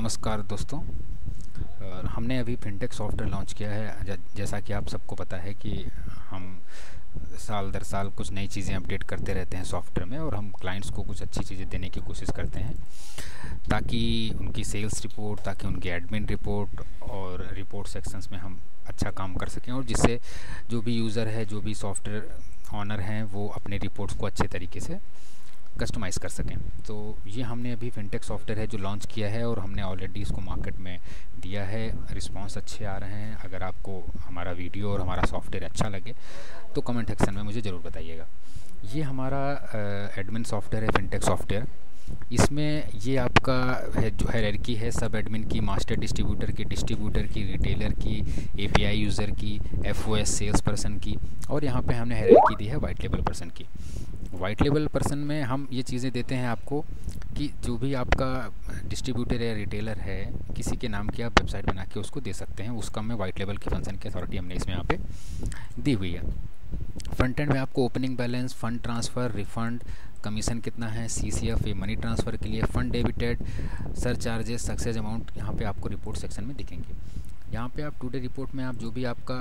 नमस्कार दोस्तों। हमने अभी फिनटेक सॉफ्टवेयर लॉन्च किया है। जैसा कि आप सबको पता है कि हम साल दर साल कुछ नई चीज़ें अपडेट करते रहते हैं सॉफ्टवेयर में, और हम क्लाइंट्स को कुछ अच्छी चीज़ें देने की कोशिश करते हैं ताकि उनकी सेल्स रिपोर्ट, ताकि उनकी एडमिन रिपोर्ट और रिपोर्ट सेक्शंस में हम अच्छा काम कर सकें, और जिससे जो भी यूज़र है, जो भी सॉफ्टवेयर ऑनर हैं, वो अपने रिपोर्ट्स को अच्छे तरीके से कस्टमाइज़ कर सकें। तो ये हमने अभी फिनटेक सॉफ्टवेयर है जो लॉन्च किया है, और हमने ऑलरेडी इसको मार्केट में दिया है। रिस्पांस अच्छे आ रहे हैं। अगर आपको हमारा वीडियो और हमारा सॉफ्टवेयर अच्छा लगे तो कमेंट सेक्शन में मुझे ज़रूर बताइएगा। ये हमारा एडमिन सॉफ्टवेयर है, फिनटेक सॉफ्टवेयर। इसमें ये आपका है जो हायरार्की है सब एडमिन की, मास्टर डिस्ट्रीब्यूटर की, रिटेलर की, एपीआई यूज़र की, एफओएस सेल्स पर्सन की, और यहाँ पे हमने हायरार्की दी है वाइट लेबल पर्सन की। वाइट लेबल पर्सन में हम ये चीज़ें देते हैं आपको कि जो भी आपका डिस्ट्रीब्यूटर या रिटेलर है, किसी के नाम की आप वेबसाइट बना के उसको दे सकते हैं। उसका हमें वाइट लेबल की फंक्शन की अथॉरिटी हमने इसमें यहाँ पे दी हुई है। फ्रंट एंड में आपको opening balance, fund transfer, refund, commission कितना है, सीसीएफ, ये मनी ट्रांसफ़र के लिए, fund debited, sir charges, success amount यहाँ पे आपको रिपोर्ट सेक्शन में दिखेंगे। यहाँ पे आप टुडे रिपोर्ट में आप जो भी आपका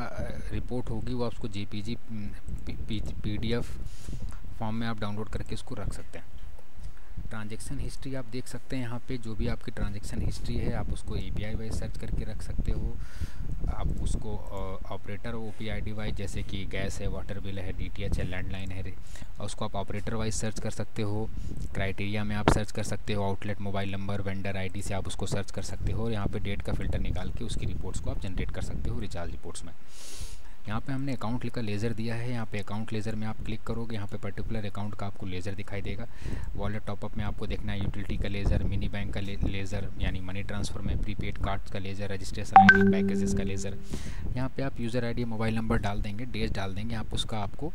रिपोर्ट होगी वो आपको जेपीजी पीडीएफ फॉर्म में आप डाउनलोड करके इसको रख सकते हैं। ट्रांजैक्शन हिस्ट्री आप देख सकते हैं। यहाँ पे जो भी आपकी ट्रांजैक्शन हिस्ट्री है आप उसको एपीआई वाइज सर्च करके रख सकते हो। आप उसको ऑपरेटर ओपीआईडी वाइज, जैसे कि गैस है, वाटर बिल है, डीटीएच है, लैंडलाइन है, और उसको आप ऑपरेटर वाइज सर्च कर सकते हो। क्राइटेरिया में आप सर्च कर सकते हो। Outlet mobile number, vendor ID से आप उसको सर्च कर सकते हो, और यहाँ पे डेट का फ़िल्टर निकाल के उसकी रिपोर्ट्स को आप जनरेट कर सकते हो रिचार्ज रिपोर्ट्स में। यहाँ पे हमने अकाउंट का लेज़र दिया है। यहाँ पे अकाउंट लेज़र में आप क्लिक करोगे, यहाँ पे पर्टिकुलर अकाउंट का आपको लेज़र दिखाई देगा। वॉलेट टॉपअप में आपको देखना है यूटिलिटी का लेज़र, मिनी बैंक का लेज़र यानी मनी ट्रांसफ़र में, प्रीपेड कार्ड्स का लेज़र, रजिस्ट्रेशन आईडी, पैकेजेस का लेज़र। यहाँ पे आप यूज़र आईडी, मोबाइल नंबर डाल देंगे, डेट डाल देंगे, आप उसका आपको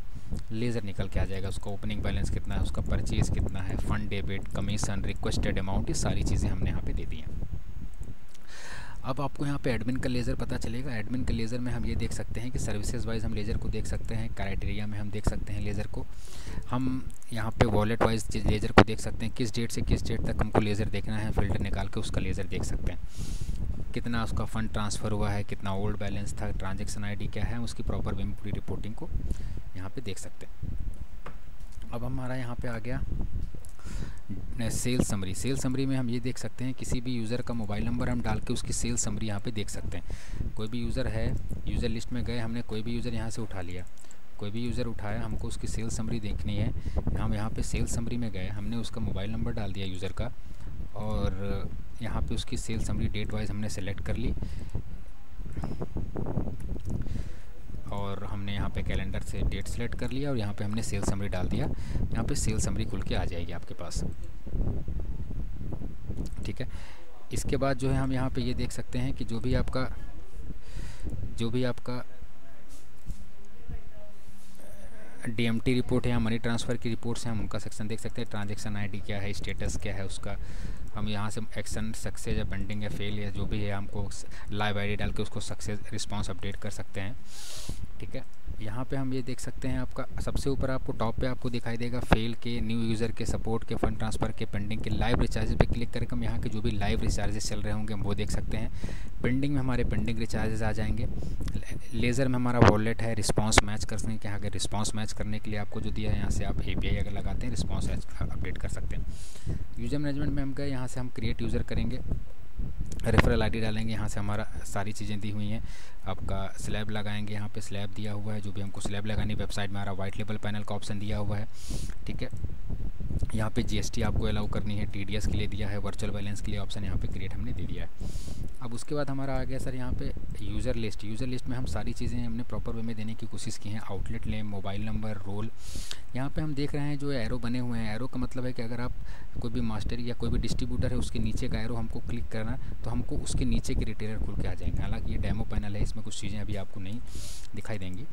लेज़र निकल के आ जाएगा। उसका ओपनिंग बैलेंस कितना है, उसका परचेज़ कितना है, fund debit, commission, requested amount, ये सारी चीज़ें हमने यहाँ पर दे दी हैं। अब आपको यहाँ पे एडमिन का लेज़र पता चलेगा। एडमिन के लेज़र में हम ये देख सकते हैं कि सर्विसेज वाइज हम लेज़र को देख सकते हैं। क्राइटेरिया में हम देख सकते हैं लेज़र को। हम यहाँ पे वॉलेट वाइज लेज़र को देख सकते हैं, किस डेट से किस डेट तक हमको लेज़र देखना है, फ़िल्टर निकाल के उसका लेज़र देख सकते हैं। कितना उसका फ़ंड ट्रांसफ़र हुआ है, कितना ओल्ड बैलेंस था, ट्रांजेक्शन आई डी क्या है, उसकी प्रॉपर वे में पूरी रिपोर्टिंग को यहाँ पर देख सकते हैं। अब हमारा यहाँ पर आ गया सेल्स समरी। सेल्स समरी में हम ये देख सकते हैं किसी भी यूज़र का मोबाइल नंबर हम डाल के उसकी सेल्स समरी यहाँ पे देख सकते हैं। कोई भी यूज़र है, यूज़र लिस्ट में गए, हमने कोई भी यूज़र यहाँ से उठा लिया, कोई भी यूज़र उठाया, हमको उसकी सेल्स समरी देखनी है। हम यहाँ पे सेल्स समरी में गए, हमने उसका मोबाइल नंबर डाल दिया यूज़र का, और यहाँ पे उसकी सेल्स समरी डेट वाइज हमने सेलेक्ट कर ली, और हमने यहाँ पे कैलेंडर से डेट सेलेक्ट कर लिया, और यहाँ पे हमने सेल समरी डाल दिया। यहाँ पे सेल समरी खुल के आ जाएगी आपके पास। ठीक है। इसके बाद जो है हम यहाँ पे ये देख सकते हैं कि जो भी आपका डीएमटी रिपोर्ट है या मनी ट्रांसफ़र की रिपोर्ट्स हैं, हम उनका सेक्शन देख सकते हैं। ट्रांजैक्शन आईडी क्या है, स्टेटस क्या है उसका, हम यहाँ से एक्शन सक्सेस या पेंडिंग या फेल या जो भी है, हमको लाइव आईडी डाल के उसको सक्सेस रिस्पांस अपडेट कर सकते हैं। ठीक है। यहाँ पे हम ये देख सकते हैं, आपका सबसे ऊपर आपको टॉप पे आपको दिखाई देगा फेल के, न्यू यूज़र के, सपोर्ट के, फंड ट्रांसफ़र के, पेंडिंग के। लाइव रिचार्जेस पे क्लिक करके हम यहाँ के जो भी लाइव रिचार्जेस चल रहे होंगे हम वो देख सकते हैं। पेंडिंग में हमारे पेंडिंग रिचार्जेस आ जाएंगे। लेज़र में हमारा वॉलेट है, रिस्पांस मैच करने के, यहाँ के रिस्पांस मैच करने के लिए आपको जो दिया है, यहाँ से आप एपीआई अगर लगाते हैं रिस्पांस अपडेट कर सकते हैं। यूज़र मैनेजमेंट में हम गए, यहाँ से हम क्रिएट यूज़र करेंगे, रेफरल आईडी डालेंगे, यहाँ से हमारा सारी चीज़ें दी हुई हैं। आपका स्लैब लगाएंगे, यहाँ पे स्लैब दिया हुआ है, जो भी हमको स्लैब लगानी वेबसाइट में आ रहा, वाइट लेबल पैनल का ऑप्शन दिया हुआ है। ठीक है। यहाँ पे जीएसटी आपको अलाउ करनी है, टीडीएस के लिए दिया है, वर्चुअल बैलेंस के लिए ऑप्शन यहाँ पे क्रिएट हमने दे दिया है। अब उसके बाद हमारा आ गया सर यहाँ पे यूज़र लिस्ट। यूज़र लिस्ट में हम सारी चीज़ें हमने प्रॉपर वे में देने की कोशिश की हैं। Outlet name, mobile number, role. यहाँ पे हम देख रहे हैं जो एरो बने हुए हैं। एरो का मतलब है कि अगर आप कोई भी मास्टर या कोई भी डिस्ट्रीब्यूटर है, उसके नीचे का एरो हमको क्लिक करना तो हमको उसके नीचे के रिटेलर खुल के आ जाएंगे। हालांकि ये डेमो पैनल है, इसमें कुछ चीज़ें अभी आपको नहीं दिखाई देंगी।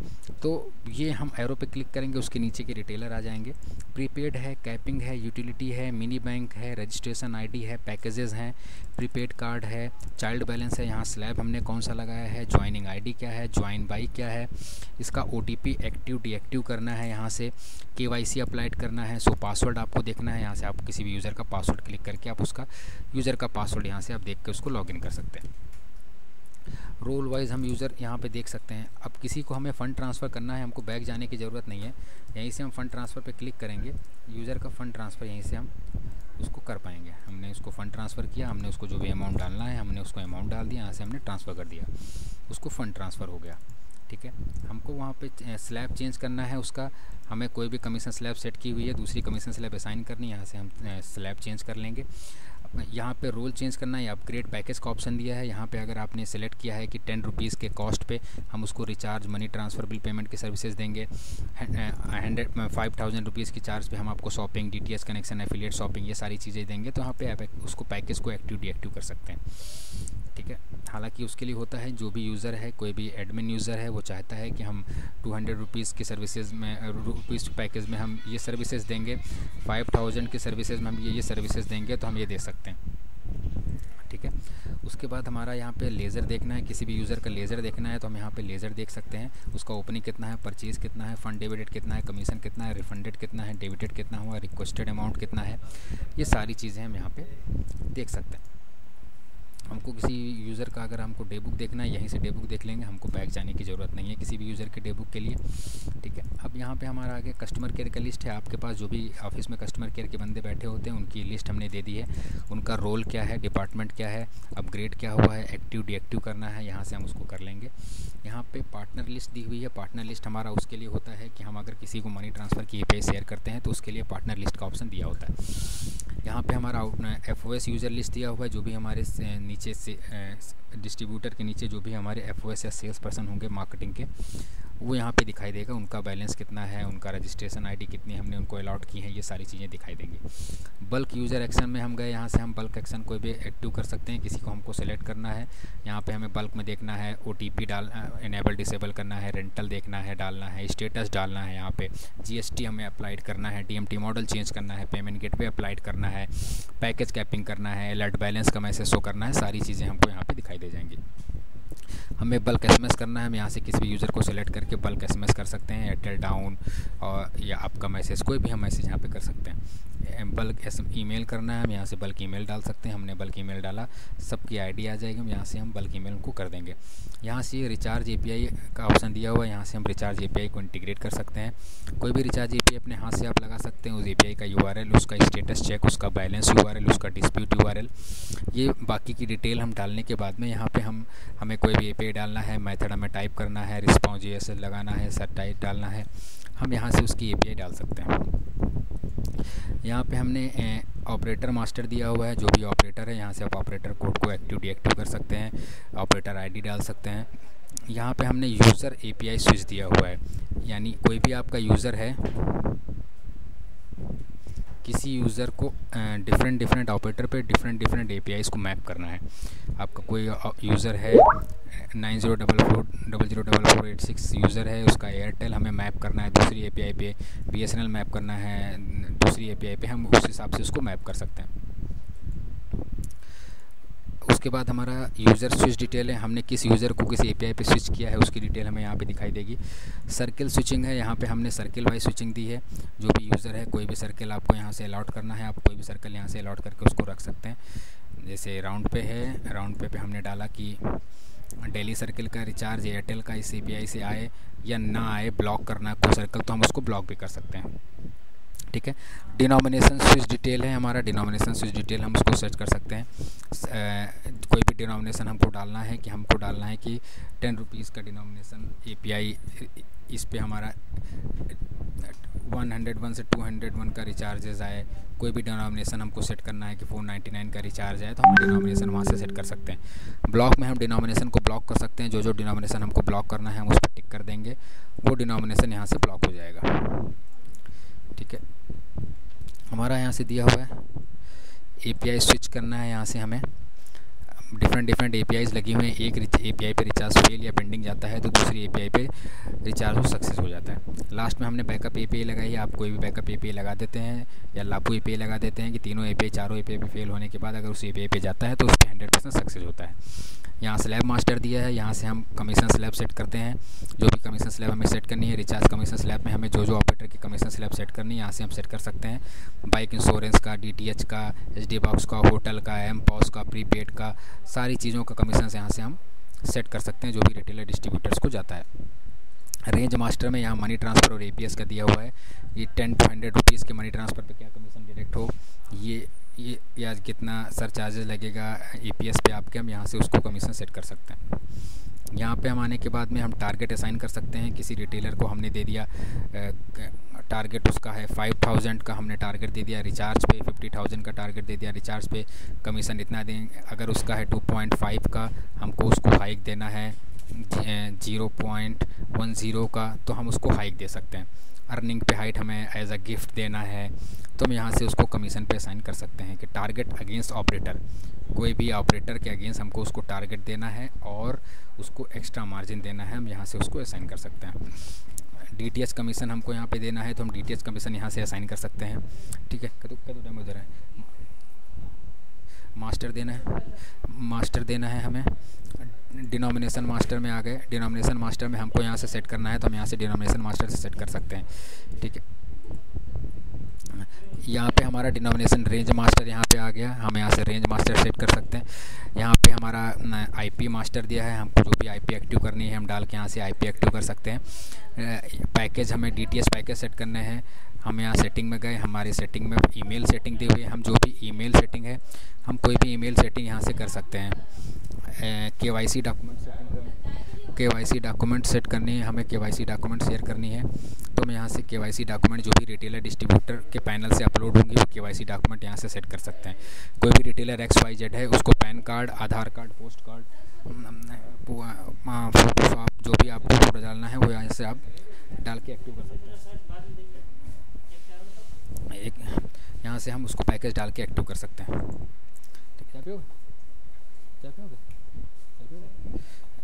तो ये हम एरो पे क्लिक करेंगे, उसके नीचे के रिटेलर आ जाएंगे। प्रीपेड है, कैपिंग रोमिंग है, यूटिलिटी है, मिनी बैंक है, रजिस्ट्रेशन आईडी है, पैकेजेस हैं, प्रीपेड कार्ड है, चाइल्ड बैलेंस है, यहाँ स्लैब हमने कौन सा लगाया है, ज्वाइनिंग आईडी क्या है, ज्वाइन बाई क्या है, इसका ओटीपी एक्टिव डीएक्टिव करना है, यहाँ से केवाईसी अप्लाइड करना है। सो पासवर्ड आपको देखना है, यहाँ से आप किसी भी यूज़र का पासवर्ड क्लिक करके आप उसका यूज़र का पासवर्ड यहाँ से आप देख के उसको लॉगिन कर सकते हैं। रोल वाइज हम यूज़र यहाँ पे देख सकते हैं। अब किसी को हमें फ़ंड ट्रांसफ़र करना है, हमको बैक जाने की ज़रूरत नहीं है, यहीं से हम फ़ंड ट्रांसफ़र पे क्लिक करेंगे, यूज़र का फ़ंड ट्रांसफ़र यहीं से हम उसको कर पाएंगे। हमने उसको फ़ंड ट्रांसफ़र किया, हमने उसको जो भी अमाउंट डालना है हमने उसको अमाउंट डाल दिया, यहाँ से हमने ट्रांसफ़र कर दिया, उसको फ़ंड ट्रांसफ़र हो गया। ठीक है, हमको वहाँ पे स्लैब चेंज करना है उसका, हमें कोई भी कमीशन स्लैब सेट की हुई है, दूसरी कमीशन स्लैब असाइन करनी है, यहाँ से हम स्लैब चेंज कर लेंगे। यहाँ पे रोल चेंज करना है, अपग्रेड पैकेज का ऑप्शन दिया है। यहाँ पे अगर आपने सेलेक्ट किया है कि 10 रुपीज़ के कॉस्ट पे हम उसको recharge, money transfer, bill payment की सर्विसेज देंगे, 5000 रुपीज़ की चार्ज पे हम आपको shopping, DTH connection, affiliate shopping, ये सारी चीज़ें देंगे, तो यहाँ पे आप उसको पैकेज को एक्टिव डीएक्टिव कर सकते हैं। ठीक है, हालांकि उसके लिए होता है जो भी यूज़र है, कोई भी एडमिन यूज़र है, वो चाहता है कि हम 200 रुपीज़ की सर्विसेज में, रुपीज़ पैकेज में हम ये सर्विसेज देंगे, 5000 की सर्विसेज में हम ये सर्विसेज देंगे, तो हम ये दे सकते हैं। ठीक है, उसके बाद हमारा यहाँ पे लेज़र देखना है, किसी भी यूज़र का लेज़र देखना है तो हम यहाँ पे लेज़र देख सकते हैं, उसका ओपनिंग कितना है, परचेज़ कितना है, फ़ंड डेबिटेड कितना है, कमीशन कितना है, रिफंडेड कितना है, डेबिटेड कितना हुआ, रिक्वेस्टेड अमाउंट कितना है, ये सारी चीज़ें हम यहाँ पे देख सकते हैं। हमको किसी यूज़र का अगर हमको डे बुक देखना है, यहीं से डे बुक देख लेंगे, हमको बैक जाने की ज़रूरत नहीं है किसी भी यूज़र के डे बुक के लिए। ठीक है, अब यहाँ पे हमारा आगे कस्टमर केयर का लिस्ट है। आपके पास जो भी ऑफिस में कस्टमर केयर के बंदे बैठे होते हैं उनकी लिस्ट हमने दे दी है, उनका रोल क्या है, डिपार्टमेंट क्या है, अपग्रेड क्या हुआ है, एक्टिव डीएक्टिव करना है, यहाँ से हम उसको कर लेंगे। यहाँ पे पार्टनर लिस्ट दी हुई है। पार्टनर लिस्ट हमारा उसके लिए होता है कि हम अगर किसी को मनी ट्रांसफ़र की पे शेयर करते हैं तो उसके लिए पार्टनर लिस्ट का ऑप्शन दिया होता है। यहाँ पे हमारा एफओएस यूज़र लिस्ट दिया हुआ है, जो भी हमारे नीचे से डिस्ट्रीब्यूटर के नीचे जो भी हमारे एफओएस या सेल्स पर्सन होंगे मार्केटिंग के, वो यहाँ पे दिखाई देगा, उनका बैलेंस कितना है, उनका रजिस्ट्रेशन आईडी कितनी हमने उनको अलॉट की है, ये सारी चीज़ें दिखाई देंगी। बल्क यूज़र एक्शन में हम गए, यहाँ से हम बल्क एक्शन कोई भी एक्टिव कर सकते हैं, किसी को हमको सेलेक्ट करना है, यहाँ पे हमें बल्क में देखना है, ओटीपी डाल इनेबल डिसेबल करना है, रेंटल देखना है, डालना है, स्टेटस डालना है, यहाँ पे जीएसटी हमें अप्लाइड करना है, डीएमटी मॉडल चेंज करना है, पेमेंट गेटवे अप्लाइड करना है, पैकेज कैपिंग करना है, अलर्ट बैलेंस का मैसेज शो करना है, सारी चीज़ें हमको यहाँ पर दिखाई दे जाएंगी। हमें बल्क एसएमएस करना है, हम यहाँ से किसी भी यूज़र को सेलेक्ट करके बल्क एसएमएस कर सकते हैं, एयरटेल डाउन और या आपका मैसेज, कोई भी हम मैसेज यहाँ पे कर सकते हैं। बल्क ईमेल करना है, हम यहाँ से बल्क ईमेल डाल सकते हैं, हमने बल्क ईमेल डाला, सबकी आईडी आ जाएगी, हम यहाँ से हम बल्क ईमेल को कर देंगे। यहाँ से रिचार्ज एपीआई का ऑप्शन दिया हुआ है, यहाँ से हम रिचार्ज एपीआई को इंटीग्रेट कर सकते हैं। कोई भी रिचार्ज एपीआई अपने हाथ से आप लगा सकते हैं, उस एपीआई का यूआरएल, उसका स्टेटस चेक, उसका बैलेंस यूआरएल, उसका डिस्प्यूट यूआरएल, ये बाकी की डिटेल हम डालने के बाद में यहाँ पे हमें कोई भी एपीआई डालना है, मेथड हमें टाइप करना है, रिस्पॉन्स जीएसएल लगाना है, सर टाइप डालना है, हम यहाँ से उसकी एपीआई डाल सकते हैं। यहाँ पे हमने ऑपरेटर मास्टर दिया हुआ है, जो भी ऑपरेटर है यहाँ से आप ऑपरेटर कोड को एक्टिव डीएक्टिव कर सकते हैं, ऑपरेटर आईडी डाल सकते हैं। यहाँ पे हमने यूज़र एपीआई स्विच दिया हुआ है, यानी कोई भी आपका यूज़र है, किसी यूज़र को डिफरेंट ऑपरेटर पे डिफरेंट एपीआईज़ को मैप करना है। आपका कोई यूज़र है 9044004486 यूज़र है, उसका एयरटेल हमें मैप करना है दूसरी एपीआई पे, बीएसएनएल मैप करना है दूसरी एपीआई पे, हम उस हिसाब से उसको मैप कर सकते हैं। उसके बाद हमारा यूज़र स्विच डिटेल है, हमने किस यूज़र को किस एपीआई पे स्विच किया है उसकी डिटेल हमें यहाँ पे दिखाई देगी। सर्किल स्विचिंग है, यहाँ पे हमने सर्किल वाइज स्विचिंग दी है, जो भी यूज़र है कोई भी सर्किल आपको यहाँ से अलॉट करना है, आप कोई भी सर्किल यहाँ से अलॉट करके उसको रख सकते हैं। जैसे राउंड पे है, राउंड पे हमने डाला कि डेली सर्किल का रिचार्ज एयरटेल का इस एपीआई से आए या ना आए, ब्लॉक करना है कोई सर्कल तो हम उसको ब्लॉक भी कर सकते हैं। ठीक है, डिनोमिनेशन स्विच डिटेल है हमारा, डिनोमिनेशन स्विच डिटेल हम उसको सर्च कर सकते हैं। कोई भी डिनोमिनेशन हमको डालना है कि 10 रुपीज़ का डिनोमिनेशन एपीआई, इस पे हमारा 101 से 201 का रिचार्जेस आए, कोई भी डिनोमिनेशन हमको सेट करना है कि 499 का रिचार्ज आए तो हम डिनोमिनेशन वहाँ से सेट कर सकते हैं। ब्लॉक में हम डिनोमिनेशन को ब्लॉक कर सकते हैं, जो डिनोमिनेशन हमको ब्लॉक करना है हम उस पर टिक कर देंगे, वो डिनोमिनेशन यहाँ से ब्लॉक हो जाएगा। ठीक है, हमारा यहाँ से दिया हुआ है एपीआई स्विच करना है, यहाँ से हमें डिफरेंट एपीआईज़ लगी हुई हैं। एक एपीआई पे रिचार्ज फेल या पेंडिंग जाता है तो दूसरी एपीआई पे रिचार्ज हो सक्सेस हो जाता है। लास्ट में हमने बैकअप एपीआई लगाई है। आप कोई भी बैकअप एपीआई लगा देते हैं या लापू एपीआई लगा देते हैं कि तीनों एपीआई चारों एपीआई पे फेल होने के बाद अगर उस एपीआई पे जाता है तो उस पर 100% सक्सेस होता है। यहाँ स्लैब मास्टर दिया है, यहाँ से हम कमीशन स्लैब सेट करते हैं। जो भी कमीशन स्लैब हमें सेट करनी है, रिचार्ज कमीशन स्लैब में हमें जो ऑपरेटर की कमीशन स्लैब सेट करनी है यहाँ से हम सेट कर सकते हैं। बाइक इंश्योरेंस का, डीटीएच का, एचडी बॉक्स का, होटल का, एम पॉस का, प्रीपेड का, सारी चीज़ों का कमीशन यहाँ से हम सेट कर सकते हैं जो भी रिटेलर डिस्ट्रीब्यूटर्स को जाता है। रेंज मास्टर में यहाँ मनी ट्रांसफ़र और एपीएस का दिया हुआ है। ये 10 to 100 रुपीज़ के मनी ट्रांसफ़र पे क्या कमीशन डायरेक्ट हो, ये या कितना सर चार्जेस लगेगा एपीएस पे आपके, हम यहाँ से उसको कमीशन सेट कर सकते हैं। यहाँ पे हम आने के बाद में हम टारगेट असाइन कर सकते हैं। किसी रिटेलर को हमने दे दिया टारगेट, उसका है 5000 का हमने टारगेट दे दिया, रिचार्ज पे 50,000 का टारगेट दे दिया, रिचार्ज पे कमीशन इतना देंगे। अगर उसका है 2.5 का, हमको उसको हाइक देना है 0.10 का, तो हम उसको हाइक दे सकते हैं। अर्निंग पे हाइट हमें एज अ गिफ्ट देना है तो हम यहाँ से उसको कमीशन पे असाइन कर सकते हैं कि टारगेट अगेंस्ट ऑपरेटर, कोई भी ऑपरेटर के अगेंस्ट हमको उसको टारगेट देना है और उसको एक्स्ट्रा मार्जिन देना है, हम यहाँ से उसको असाइन कर सकते हैं। डीटीएच कमीशन हमको यहाँ पे देना है तो हम डीटीएच कमीशन यहाँ से असाइन कर सकते हैं। ठीक है, कदू टाइम उधर है, मास्टर देना है हमें। डिनोमिनेशन मास्टर में आ गए। डिनोमिनेशन मास्टर में हमको यहाँ से सेट करना है तो हम यहाँ से डिनोमिनेशन मास्टर से सेट कर सकते हैं। ठीक है, यहाँ पे हमारा डिनोमिनेशन रेंज मास्टर यहाँ पे आ गया, हम यहाँ से रेंज मास्टर सेट कर सकते हैं। यहाँ पे हमारा आईपी मास्टर दिया है, हमको जो भी आईपी एक्टिव करनी है हम डाल के यहाँ से आईपी एक्टिव कर सकते हैं। पैकेज हमें डीटीएच पैकेज सेट करने हैं, हम यहाँ सेटिंग में गए, हमारी सेटिंग में ईमेल सेटिंग दी हुई है, हम जो भी ईमेल सेटिंग है हम कोई भी ईमेल सेटिंग यहाँ से कर सकते हैं। केवाईसी डॉक्यूमेंट सेट करनी है, हमें केवाईसी डॉक्यूमेंट शेयर करनी है तो हम यहाँ से केवाईसी डॉक्यूमेंट जो भी रिटेलर डिस्ट्रीब्यूटर के पैनल से अपलोड होंगी वो केवाईसी डॉक्यूमेंट यहाँ से सेट कर सकते हैं। कोई भी रिटेलर XYZ है उसको पैन कार्ड, आधार कार्ड, पोस्ट कार्ड, फोटोशॉप जो भी आपको फोटो डालना है वो यहाँ से आप डाल के एक्टिव कर सकते हैं। यहाँ से हम उसको पैकेज डाल के एक्टिव कर सकते हैं। ठीक है,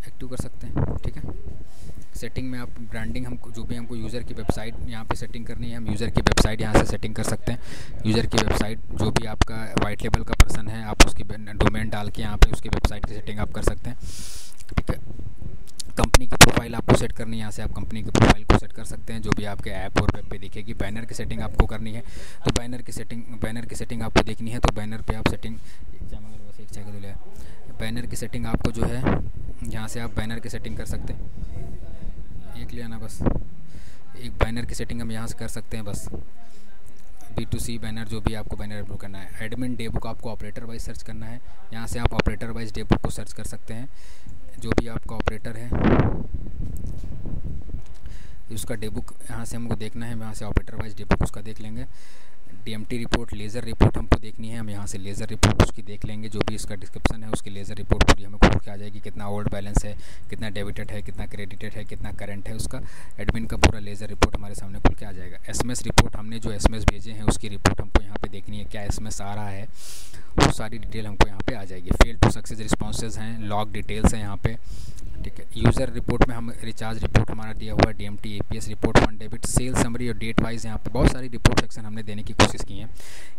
एक्टिव कर सकते हैं। ठीक है, सेटिंग में आप ब्रांडिंग हमको जो भी हमको यूज़र की वेबसाइट यहाँ पे सेटिंग करनी है, हम यूज़र की वेबसाइट यहाँ से सेटिंग कर सकते हैं। यूज़र की वेबसाइट जो भी आपका वाइट लेवल का पर्सन है आप उसकी डोमेन डाल के यहाँ पे उसकी वेबसाइट की सेटिंग आप कर सकते हैं। ठीक है, कंपनी की प्रोफाइल आपको सेट करनी है, यहाँ से आप कंपनी की प्रोफाइल को सेट कर सकते हैं जो भी आपके ऐप और वेब पे दिखेगी। बैनर की सेटिंग आपको करनी है तो बैनर की सेटिंग आपको देखनी है तो बैनर पे आप सेटिंग बैनर की सेटिंग आपको जो है यहाँ से आप बैनर की सेटिंग कर सकते हैं। एक ले आना बस, एक बैनर की सेटिंग हम यहाँ से कर सकते हैं बस। B2C बैनर जो भी आपको बैनर अपलोड करना है। एडमिन डे बुक आपको ऑपरेटर वाइज सर्च करना है, यहाँ से आप ऑपरेटर वाइज डे बुक को सर्च कर सकते हैं। जो भी आपका ऑपरेटर है उसका डे बुक यहाँ से हमको देखना है, यहाँ से ऑपरेटर वाइज डे बुक उसका देख लेंगे। DMT रिपोर्ट, लेज़र रिपोर्ट हमको देखनी है, हम यहाँ से लेज़र रिपोर्ट उसकी देख लेंगे। जो भी इसका डिस्क्रिप्शन है उसकी लेज़र रिपोर्ट पूरी हमें खोल के आ जाएगी, कितना ओल्ड बैलेंस है, कितना डेबिटेड है, कितना क्रेडिटेड है, कितना करंट है, उसका एडमिन का पूरा लेज़र रिपोर्ट हमारे सामने खुल के आ जाएगा। SMS रिपोर्ट, हमने जो SMS भेजे हैं उसकी रिपोर्ट हमको यहाँ पे देखनी है, क्या SMS आ रहा है वो सारी डिटेल हमको यहाँ पे आ जाएगी। फेल टू सक्सेस रिस्पॉन्सेज हैं, लॉग डिटेल्स हैं यहाँ पे। ठीक है, यूज़र रिपोर्ट में हम रिचार्ज रिपोर्ट हमारा दिया हुआ है, DMT, APS report, fund debit, sale summary और डेट वाइज यहाँ पे बहुत सारी रिपोर्ट सेक्शन हमने देने की कोशिश की है।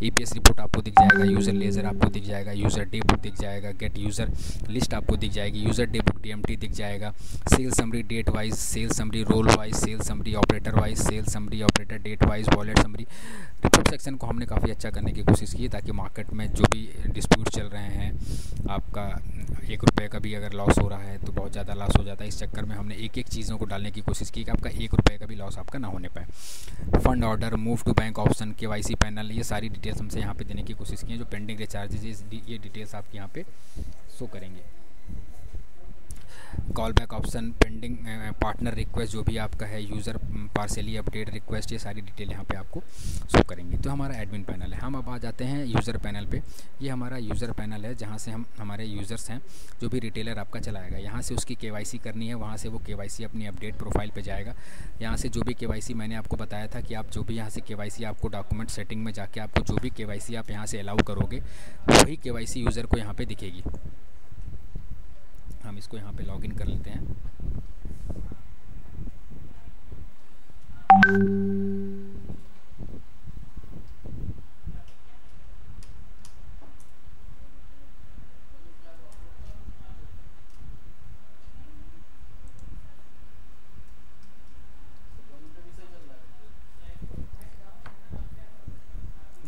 EPS रिपोर्ट आपको दिख जाएगा, यूज़र लेज़र आपको दिख जाएगा, यूज़र डे बुक दिख जाएगा, गेट यूज़र लिस्ट आपको दिख जाएगी, यूज़र डे बुक DMT दिख जाएगा, sale summary date wise, sale summary role wise, sale summary operator wise, sale summary operator date wise, wallet summary. Report section को हमने काफ़ी अच्छा करने की कोशिश की ताकि मार्केट में जो भी डिस्प्यूट चल रहे हैं, आपका 1 रुपये का भी अगर लॉस हो रहा है तो बहुत ज़्यादा लॉस हो जाता है। इस चक्कर में हमने एक चीज़ों को डालने की कोशिश की कि आपका 1 रुपये का भी लॉस आपका ना होने पाए। Fund order, move to bank option, KYC panel, ये सारी डिटेल्स हमसे यहाँ पे देने की कोशिश की है। जो पेंडिंग रिचार्जेज ये डिटेल्स आपके यहाँ पे शो करेंगे। Call back option, pending partner request जो भी आपका है, यूज़र पार्सली अपडेट रिक्वेस्ट, ये सारी डिटेल यहाँ पे आपको शो करेंगी। तो हमारा एडमिन पैनल है। हम अब आ जाते हैं यूज़र पैनल पे। ये हमारा यूज़र पैनल है जहाँ से हम हमारे यूज़र्स हैं जो भी रिटेलर आपका चलाएगा, यहाँ से उसकी KYC करनी है, वहाँ से वो KYC अपनी अपडेट प्रोफाइल पर जाएगा। यहाँ से जो भी KYC मैंने आपको बताया था कि आप जो भी यहाँ से KYC आपको डॉक्यूमेंट सेटिंग में जाके आपको जो भी KYC आप यहाँ से अलाउ करोगे वही KYC यूज़र को यहाँ पर दिखेगी। इसको यहाँ पे लॉगिन कर लेते हैं।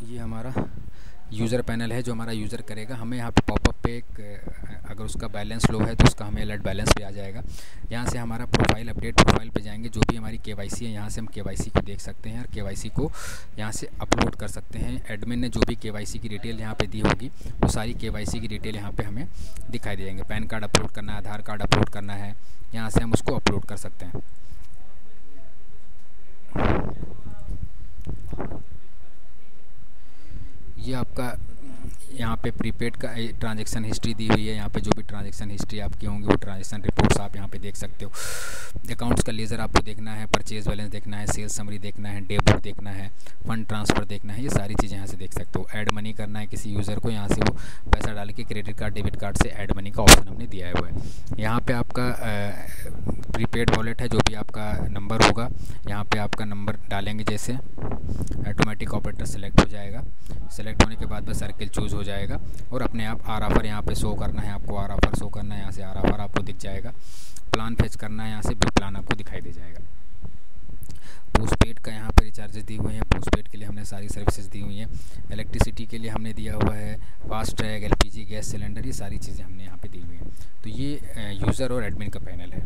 ये हमारा यूज़र पैनल है जो हमारा यूज़र करेगा। हमें यहाँ पे पॉपअप पे अगर उसका बैलेंस लो है तो उसका हमें अलर्ट बैलेंस पे आ जाएगा। यहाँ से हमारा प्रोफाइल अपडेट, प्रोफाइल पे जाएंगे, जो भी हमारी केवाईसी है यहाँ से हम केवाईसी को देख सकते हैं और केवाईसी को यहाँ से अपलोड कर सकते हैं। एडमिन ने जो भी केवाईसी की डिटेल यहाँ पे दी होगी वो सारी केवाईसी की डिटेल यहाँ पे हमें दिखाई देंगे। पैन कार्ड अपलोड करना है, आधार कार्ड अपलोड करना है, यहाँ से हम उसको अपलोड कर सकते हैं। ये आपका यहाँ पे प्रीपेड का ट्रांजैक्शन हिस्ट्री दी हुई है। यहाँ पे जो भी ट्रांजैक्शन हिस्ट्री आपकी होंगी वो ट्रांजैक्शन रिपोर्ट्स आप यहाँ पे देख सकते हो। अकाउंट्स का लेज़र आपको देखना है, परचेज बैलेंस देखना है, सेल्स समरी देखना है, डे बुक देखना है, फंड ट्रांसफ़र देखना है, ये सारी चीज़ें यहाँ से देख सकते हो। ऐड मनी करना है किसी यूज़र को, यहाँ से वो पैसा डाल के क्रेडिट कार्ड, डेबिट कार्ड से ऐड मनी का ऑप्शन हमने दिया हुआ है। यहाँ पर आपका प्रीपेड वॉलेट है, जो भी आपका नंबर होगा यहाँ पर आपका नंबर डालेंगे, जैसे ऑटोमेटिक ऑपरेटर सेलेक्ट हो जाएगा। सेलेक्ट होने के बाद बस सर्किल चूज़ हो जाएगा और अपने आप आर ऑफर यहाँ पे शो करना है, आपको आर ऑफर शो करना है, यहाँ से आर ऑफर आपको दिख जाएगा। प्लान फेच करना है, यहाँ से बिल प्लान आपको दिखाई दे जाएगा। पोस्टपेड का यहाँ पे रिचार्जेस दी हुए हैं, पोस्टपेड के लिए हमने सारी सर्विसेज दी हुई हैं। इलेक्ट्रिसिटी के लिए हमने दिया हुआ है fast track, LPG gas cylinder, ये सारी चीज़ें हमने यहाँ पे दी हुई हैं। तो ये यूज़र और एडमिन का पैनल है।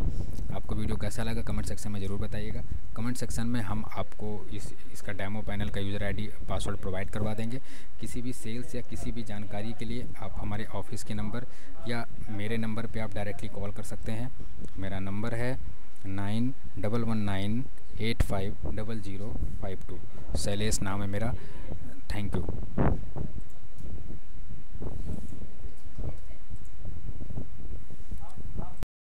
आपको वीडियो कैसा लगा कमेंट सेक्शन में ज़रूर बताइएगा। कमेंट सेक्शन में हम आपको इसका डेमो पैनल का यूज़र आईडी पासवर्ड प्रोवाइड करवा देंगे। किसी भी सेल्स या किसी भी जानकारी के लिए आप हमारे ऑफिस के नंबर या मेरे नंबर पे आप डायरेक्टली कॉल कर सकते हैं। मेरा नंबर है 9119850052। शैलेश नाम है मेरा। Thank you.